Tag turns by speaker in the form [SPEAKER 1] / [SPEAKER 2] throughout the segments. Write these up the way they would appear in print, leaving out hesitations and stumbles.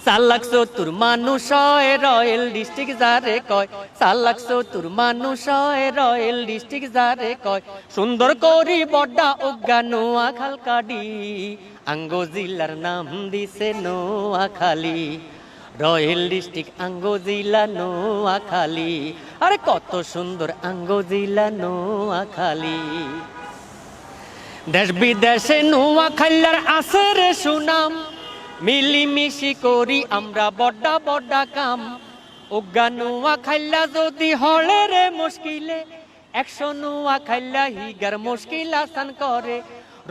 [SPEAKER 1] সালাক চতুর মানুষ হয় রয়্যাল ডিস্ট্রিক্ট যারে কয়, সালাক চতুর মানুষ হয় রয়্যাল ডিস্ট্রিক্ট যারে কয়, সুন্দর করি বড্ডা অজ্ঞা নোয়াখাল কাডি, আঙ্গ জিল্লার নাম দিছে নোয়াখালী, রয়্যাল ডিস্ট্রিক্ট আঙ্গ জিলা নোয়াখালী, আরে কত সুন্দর আঙ্গ জিলা নোয়াখালী। দেশ বিদেশে নোয়াখালীর আছে রে সুনাম, মিলিমিশি করি আমরা বড্ডা বড্ডা কাম, অজ্ঞা নোয়াখাইলা যদি হলে রে মুশকিলে, 100 নোয়াখাইলা হিগার মুশকিল আসান করে,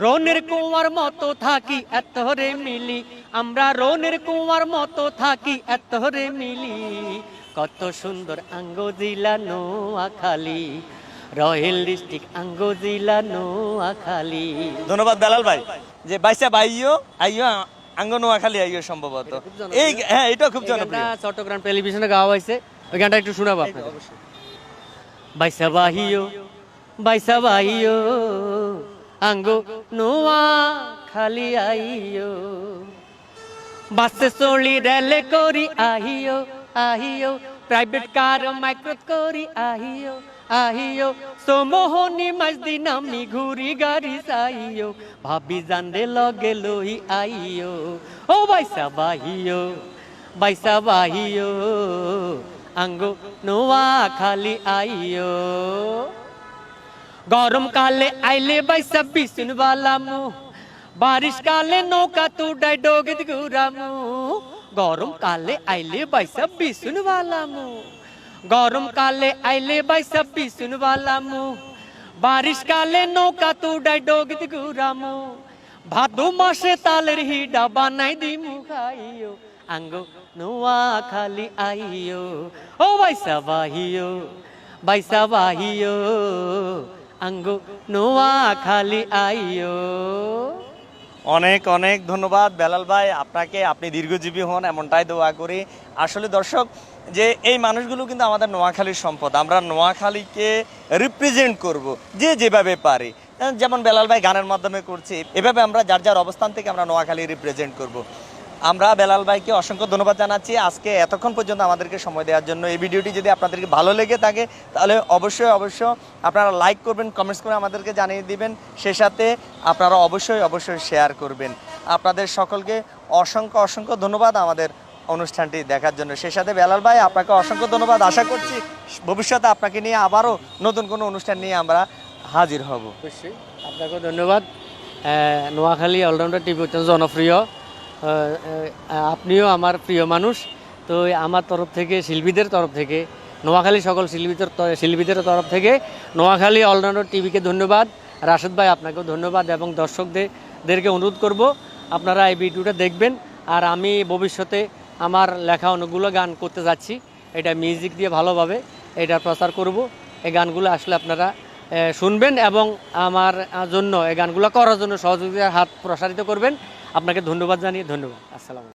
[SPEAKER 1] রনের কুয়ার মতো থাকি এত রে মিলি, আমরা রনের কুয়ার মতো থাকি এত রে মিলি, কত সুন্দর আঙ্গ জিলা নোয়াখালী, রয়্যাল ডিস্ট্রিক্ট আঙ্গ জিলা নোয়াখালী।
[SPEAKER 2] ধন্যবাদ বেলাল ভাই, যে বাইসা বাইও আইও আঙ্গ নোয়াখালী আইও সম্ভবত এই, হ্যাঁ এটা খুব জনপ্রিয়,
[SPEAKER 1] চট্টগ্রাম টেলিভিশনে গাওয়া হয়েছে, ওই গানটা একটু শোনাবো আপনাকে। বাইসা বাহিও বাইসা বাহিও আঙ্গ নোয়াখালী আইও, বাসে চলি রেলে করি আহিও আহিও, প্রাইভেট কার মাইক্রো করি আহিও আহিও, সমোহনী মাঝদি নামি ঘুরি গাড়ি চাইও, ভাবি জানদে লগে লই আইও, ও বাইসা বাহিও বাইসা বাহিও আঙ্গ নোয়াখালী আইও, গরম কালে আইলে বাইসা বিশুন বালামু, বারিশ কালে নৌকা তুডাই ডোগিত ঘুরামু, গরম কালে আইলে বাইসা বিশুন বালামু, গরম কালে আইলে বাইসা বিশুন বালামু, বারিশ কালে নৌকা তুডাই ডোগিত ঘুরামু, ভাদু মাসে তালের হিডা বানাই দিমু খাইও, আঙ্গ নোয়াখালী আইও, ও বাইসা বাহিও বাইসা বাহিও আঙ্গ নোয়াখালী আইও।
[SPEAKER 2] অনেক অনেক ধন্যবাদ বেলাল ভাই আপনাকে, আপনি দীর্ঘজীবী হন এমনটাই দোয়া করি। আসলে দর্শক, যে এই মানুষগুলো কিন্তু আমাদের নোয়াখালীর সম্পদ, আমরা নোয়াখালীকে রিপ্রেজেন্ট করব যে যেভাবে পারি, যেমন বেলাল ভাই গানের মাধ্যমে করছি, এভাবে আমরা যার যার অবস্থান থেকে আমরা নোয়াখালী রিপ্রেজেন্ট করব। আমরা বেলাল ভাইকে অসংখ্য ধন্যবাদ জানাচ্ছি আজকে এতক্ষণ পর্যন্ত আমাদেরকে সময় দেওয়ার জন্য। এই ভিডিওটি যদি আপনাদেরকে ভালো লেগে থাকে তাহলে অবশ্যই আপনারা লাইক করবেন, কমেন্টস করে আমাদেরকে জানিয়ে দিবেন, সেই সাথে আপনারা অবশ্যই শেয়ার করবেন। আপনাদের সকলকে অসংখ্য অসংখ্য ধন্যবাদ আমাদের অনুষ্ঠানটি দেখার জন্য। সেই সাথে বেলাল ভাই আপনাকে অসংখ্য ধন্যবাদ, আশা করছি ভবিষ্যতে আপনাকে নিয়ে আবারও নতুন কোনো অনুষ্ঠান নিয়ে আমরা হাজির হব।
[SPEAKER 1] অবশ্যই আপনাকেও ধন্যবাদ। নোয়াখালী অলরাউন্ডার টিভি অত্যন্ত জনপ্রিয়, আপনিও আমার প্রিয় মানুষ, তো আমার তরফ থেকে শিল্পীদের তরফ থেকে, নোয়াখালী সকল শিল্পীদের তরফ থেকে নোয়াখালী অলরাউন্ডার টিভিকে ধন্যবাদ। রাশেদ ভাই আপনাকেও ধন্যবাদ, এবং দর্শকদেরকে অনুরোধ করব আপনারা এই ভিডিওটা দেখবেন। আর আমি ভবিষ্যতে আমার লেখা অনেকগুলো গান করতে যাচ্ছি, এটা মিউজিক দিয়ে ভালোভাবে এটা প্রচার করব। এই গানগুলো আসলে আপনারা শুনবেন এবং আমার জন্য এই গানগুলো করার জন্য সহযোগিতার হাত প্রসারিত করবেন। আপনাকে ধন্যবাদ জানিয়ে ধন্যবাদ। আসসালামু আলাইকুম।